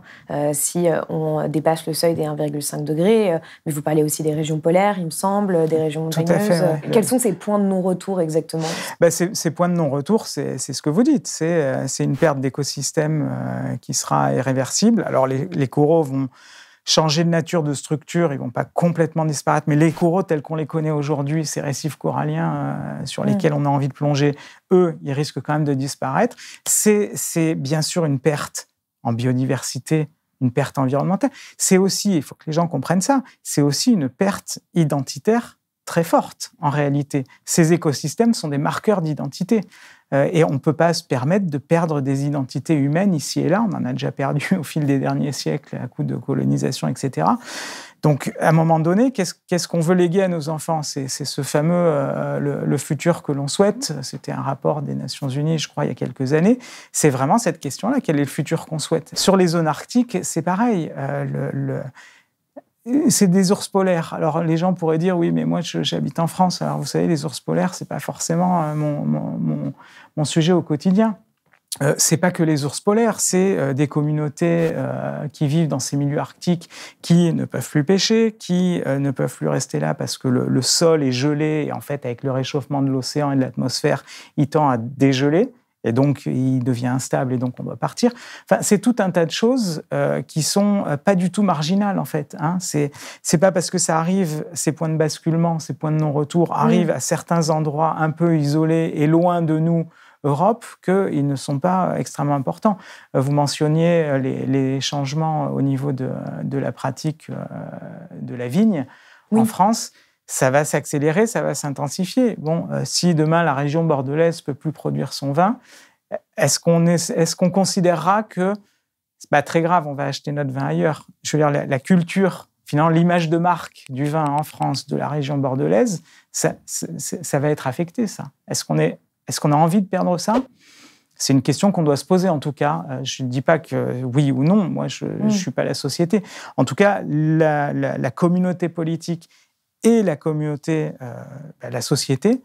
si on dépasse le seuil des 1,5 degrés. Mais vous parlez aussi des régions polaires, il me semble, des régions montagneuses. Tout à fait, ouais. Quels sont ces points de non-retour exactement ? Ces points de non-retour, c'est ce que vous dites. C'est une perte d'écosystème qui sera irréversible. Alors, les coraux vont changer de nature, de structure, ils ne vont pas complètement disparaître, mais les coraux tels qu'on les connaît aujourd'hui, ces récifs coralliens sur lesquels on a envie de plonger, eux, ils risquent quand même de disparaître. C'est bien sûr une perte en biodiversité, une perte environnementale. C'est aussi, il faut que les gens comprennent ça, c'est aussi une perte identitaire très forte en réalité. Ces écosystèmes sont des marqueurs d'identité. Et on ne peut pas se permettre de perdre des identités humaines ici et là. On en a déjà perdu au fil des derniers siècles à coup de colonisation, etc. Donc, à un moment donné, qu'est-ce qu'on veut léguer à nos enfants ? C'est ce fameux le futur que l'on souhaite. C'était un rapport des Nations Unies, je crois, il y a quelques années. C'est vraiment cette question-là. Quel est le futur qu'on souhaite ? Sur les zones arctiques, c'est pareil. C'est des ours polaires. Alors, les gens pourraient dire, oui, mais moi, j'habite en France. Alors, vous savez, les ours polaires, c'est pas forcément mon sujet au quotidien. C'est pas que les ours polaires, c'est des communautés qui vivent dans ces milieux arctiques qui ne peuvent plus pêcher, qui ne peuvent plus rester là parce que le sol est gelé. Et en fait, avec le réchauffement de l'océan et de l'atmosphère, il tend à dégeler. Et donc, il devient instable et donc on doit partir. Enfin, c'est tout un tas de choses qui sont pas du tout marginales, en fait. Hein. C'est pas parce que ça arrive, ces points de basculement, ces points de non-retour arrivent à certains endroits un peu isolés et loin de nous, Europe, qu'ils ne sont pas extrêmement importants. Vous mentionniez les changements au niveau de la pratique de la vigne en France. Ça va s'accélérer, ça va s'intensifier. Bon, si demain la région bordelaise ne peut plus produire son vin, est-ce qu'on considérera que c'est pas très grave, on va acheter notre vin ailleurs ? Je veux dire, la culture, finalement, l'image de marque du vin en France, de la région bordelaise, ça va être affecté, ça. Est-ce qu'on a envie de perdre ça ? C'est une question qu'on doit se poser, en tout cas. Je ne dis pas que oui ou non, moi, je ne suis pas la société. En tout cas, la communauté politique et la communauté, la société,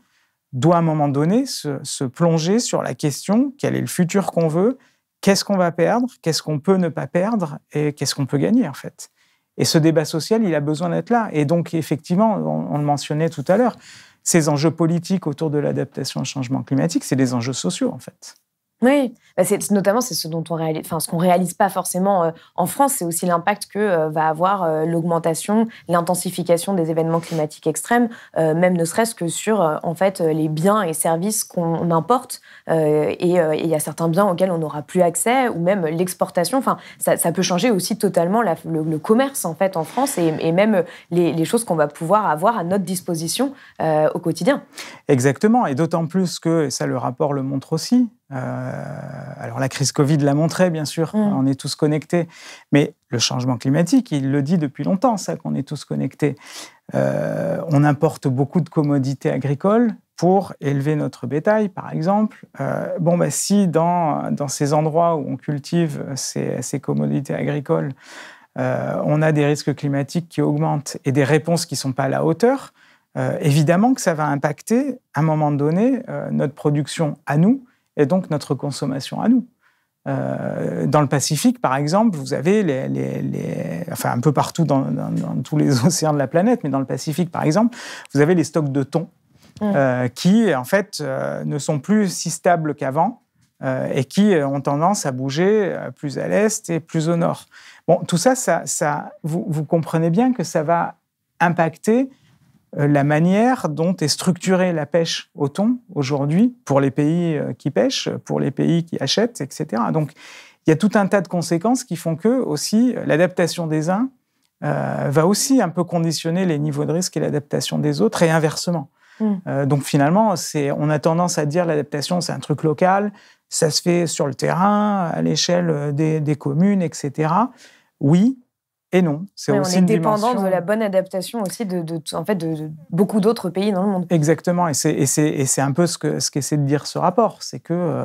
doit à un moment donné se plonger sur la question, quel est le futur qu'on veut, qu'est-ce qu'on va perdre, qu'est-ce qu'on peut ne pas perdre et qu'est-ce qu'on peut gagner en fait. Et ce débat social, il a besoin d'être là. Et donc effectivement, on le mentionnait tout à l'heure, ces enjeux politiques autour de l'adaptation au changement climatique, c'est des enjeux sociaux en fait. Oui, notamment c'est ce dont ce qu'on réalise pas forcément en France, c'est aussi l'impact que va avoir l'augmentation, l'intensification des événements climatiques extrêmes, même ne serait-ce que sur en fait les biens et services qu'on importe, et il y a certains biens auxquels on n'aura plus accès, ou même l'exportation. Enfin, ça peut changer aussi totalement le commerce en fait en France et même les choses qu'on va pouvoir avoir à notre disposition au quotidien. Exactement, et d'autant plus que, et ça le rapport le montre aussi. Alors la crise Covid l'a montré, bien sûr, on est tous connectés, mais le changement climatique, il le dit depuis longtemps, ça, qu'on est tous connectés. On importe beaucoup de commodités agricoles pour élever notre bétail, par exemple. Si dans ces endroits où on cultive ces commodités agricoles, on a des risques climatiques qui augmentent et des réponses qui ne sont pas à la hauteur, évidemment que ça va impacter, à un moment donné, notre production à nous, et donc notre consommation à nous. Dans le Pacifique, par exemple, vous avez enfin un peu partout dans tous les océans de la planète, mais dans le Pacifique, par exemple, vous avez les stocks de thon qui, en fait, ne sont plus si stables qu'avant et qui ont tendance à bouger plus à l'est et plus au nord. Bon, tout ça, vous comprenez bien que ça va impacter la manière dont est structurée la pêche au thon aujourd'hui pour les pays qui pêchent, pour les pays qui achètent, etc. Donc, il y a tout un tas de conséquences qui font que aussi l'adaptation des uns va aussi un peu conditionner les niveaux de risque et l'adaptation des autres et inversement. Donc finalement, on a tendance à dire l'adaptation, c'est un truc local, ça se fait sur le terrain, à l'échelle des communes, etc. Oui et non. C'est aussi une dimension... On est dépendant de la bonne adaptation aussi de beaucoup d'autres pays dans le monde. Exactement, et c'est un peu ce qu'essaie de dire ce rapport, c'est que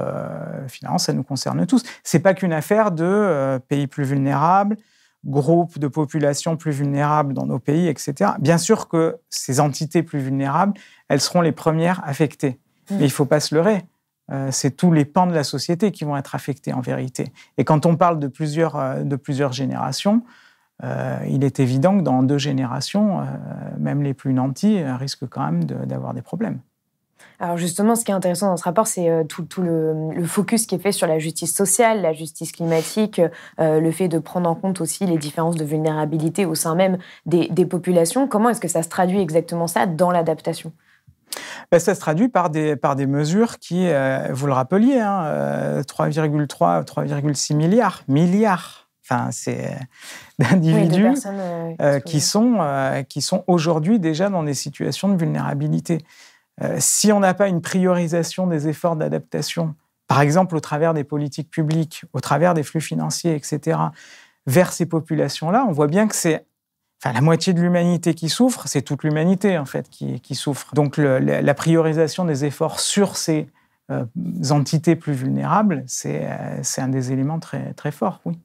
finalement, ça nous concerne tous. C'est pas qu'une affaire de pays plus vulnérables, groupes de populations plus vulnérables dans nos pays, etc. Bien sûr que ces entités plus vulnérables, elles seront les premières affectées. Mais il ne faut pas se leurrer. C'est tous les pans de la société qui vont être affectés en vérité. Et quand on parle de plusieurs générations, il est évident que dans 2 générations, même les plus nantis risquent quand même d'avoir des problèmes. Alors justement, ce qui est intéressant dans ce rapport, c'est tout le focus qui est fait sur la justice sociale, la justice climatique, le fait de prendre en compte aussi les différences de vulnérabilité au sein même des populations. Comment est-ce que ça se traduit exactement ça dans l'adaptation ? Ça se traduit par des mesures qui, vous le rappeliez, 3,3, 3,6 milliards. Enfin, c'est d'individus qui sont aujourd'hui déjà dans des situations de vulnérabilité. Si on n'a pas une priorisation des efforts d'adaptation, par exemple au travers des politiques publiques, au travers des flux financiers, etc., vers ces populations-là, on voit bien que c'est la moitié de l'humanité qui souffre, c'est toute l'humanité en fait qui souffre. Donc la priorisation des efforts sur ces entités plus vulnérables, c'est un des éléments très, très forts, oui.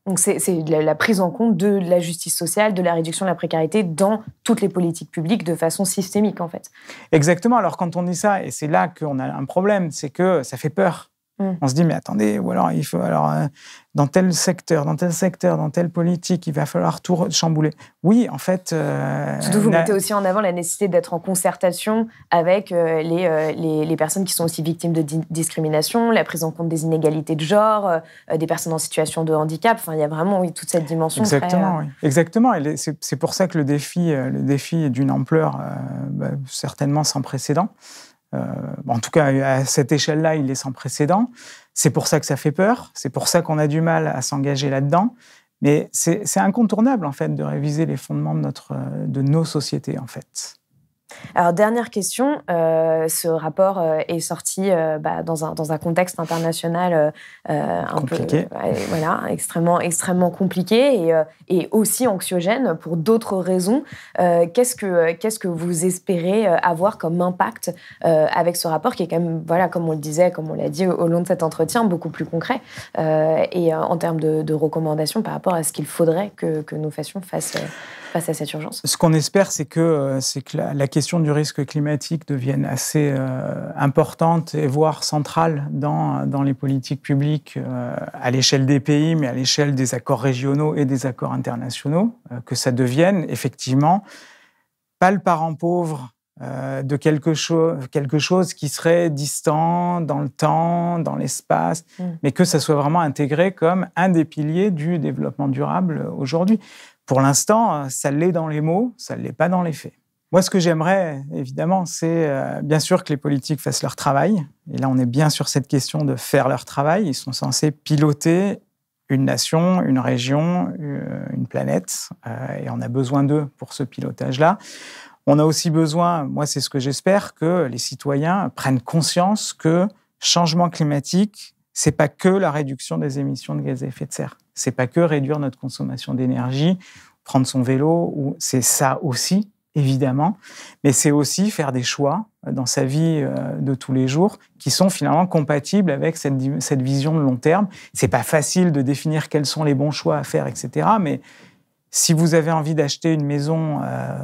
Donc c'est la prise en compte de la justice sociale, de la réduction de la précarité dans toutes les politiques publiques de façon systémique, en fait. Exactement. Alors quand on dit ça, et c'est là qu'on a un problème, c'est que ça fait peur. On se dit, mais attendez, ou alors il faut, dans tel secteur, dans telle politique, il va falloir tout chambouler. Oui, en fait... Surtout, vous mettez aussi en avant la nécessité d'être en concertation avec les personnes qui sont aussi victimes de discrimination, la prise en compte des inégalités de genre, des personnes en situation de handicap. Enfin, il y a vraiment toute cette dimension. Exactement, oui. Exactement. Et c'est pour ça que le défi est d'une ampleur certainement sans précédent. En tout cas, à cette échelle-là, il est sans précédent. C'est pour ça que ça fait peur. C'est pour ça qu'on a du mal à s'engager là-dedans. Mais c'est incontournable, en fait, de réviser les fondements de nos sociétés, en fait. Alors, dernière question. Ce rapport est sorti dans un contexte international compliqué. Extrêmement compliqué et aussi anxiogène pour d'autres raisons. Qu'est-ce que vous espérez avoir comme impact avec ce rapport qui est quand même, comme on le disait, comme on l'a dit au long de cet entretien, beaucoup plus concret et en termes de recommandations par rapport à ce qu'il faudrait que nous fassions face à cette urgence? Ce qu'on espère, c'est que la question du risque climatique devienne assez importante et voire centrale dans les politiques publiques à l'échelle des pays, mais à l'échelle des accords régionaux et des accords internationaux, que ça devienne effectivement pas le parent pauvre de quelque chose qui serait distant dans le temps, dans l'espace, mais que ça soit vraiment intégré comme un des piliers du développement durable aujourd'hui. Pour l'instant, ça l'est dans les mots, ça ne l'est pas dans les faits. Moi, ce que j'aimerais, évidemment, c'est bien sûr que les politiques fassent leur travail. Et là, on est bien sur cette question de faire leur travail. Ils sont censés piloter une nation, une région, une planète. Et on a besoin d'eux pour ce pilotage-là. On a aussi besoin, moi, c'est ce que j'espère, que les citoyens prennent conscience que changement climatique, c'est pas que la réduction des émissions de gaz à effet de serre. C'est pas que réduire notre consommation d'énergie, prendre son vélo, c'est ça aussi, évidemment, mais c'est aussi faire des choix dans sa vie de tous les jours qui sont finalement compatibles avec cette vision de long terme. C'est pas facile de définir quels sont les bons choix à faire, etc., mais si vous avez envie d'acheter une maison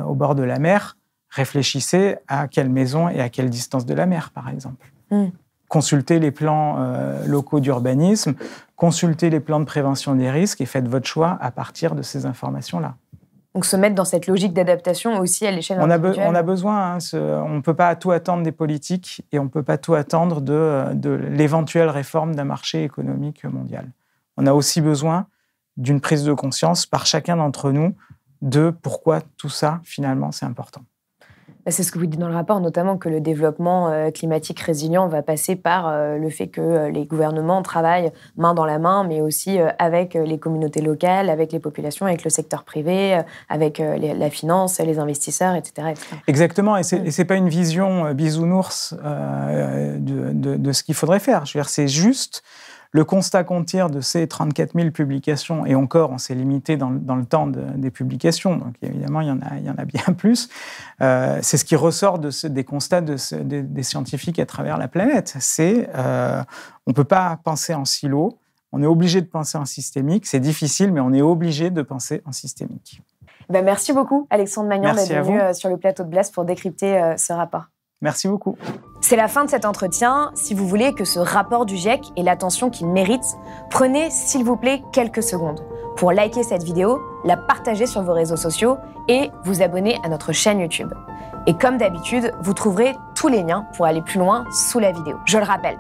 au bord de la mer, réfléchissez à quelle maison et à quelle distance de la mer, par exemple. Consultez les plans locaux d'urbanisme, consultez les plans de prévention des risques et faites votre choix à partir de ces informations-là. Donc se mettre dans cette logique d'adaptation aussi à l'échelle individuelle. On a besoin, on ne peut pas tout attendre des politiques et on ne peut pas tout attendre de l'éventuelle réforme d'un marché économique mondial. On a aussi besoin d'une prise de conscience par chacun d'entre nous de pourquoi tout ça, finalement, c'est important. C'est ce que vous dites dans le rapport, notamment que le développement climatique résilient va passer par le fait que les gouvernements travaillent main dans la main, mais aussi avec les communautés locales, avec les populations, avec le secteur privé, avec la finance, les investisseurs, etc. etc. Exactement, et c'est pas une vision bisounours de ce qu'il faudrait faire. Je veux dire, c'est juste le constat qu'on tire de ces 34 000 publications, et encore, on s'est limité dans le temps des publications, donc évidemment, il y en a bien plus, c'est ce qui ressort des constats des scientifiques à travers la planète. On ne peut pas penser en silo, on est obligé de penser en systémique, c'est difficile, mais on est obligé de penser en systémique. Merci beaucoup, Alexandre Magnan, d'être venu sur le plateau de Blast pour décrypter ce rapport. Merci beaucoup. C'est la fin de cet entretien. Si vous voulez que ce rapport du GIEC ait l'attention qu'il mérite, prenez, s'il vous plaît, quelques secondes pour liker cette vidéo, la partager sur vos réseaux sociaux et vous abonner à notre chaîne YouTube. Et comme d'habitude, vous trouverez tous les liens pour aller plus loin sous la vidéo. Je le rappelle,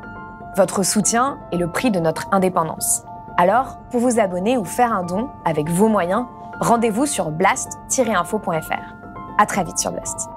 votre soutien est le prix de notre indépendance. Alors, pour vous abonner ou faire un don avec vos moyens, rendez-vous sur blast-info.fr. À très vite sur Blast.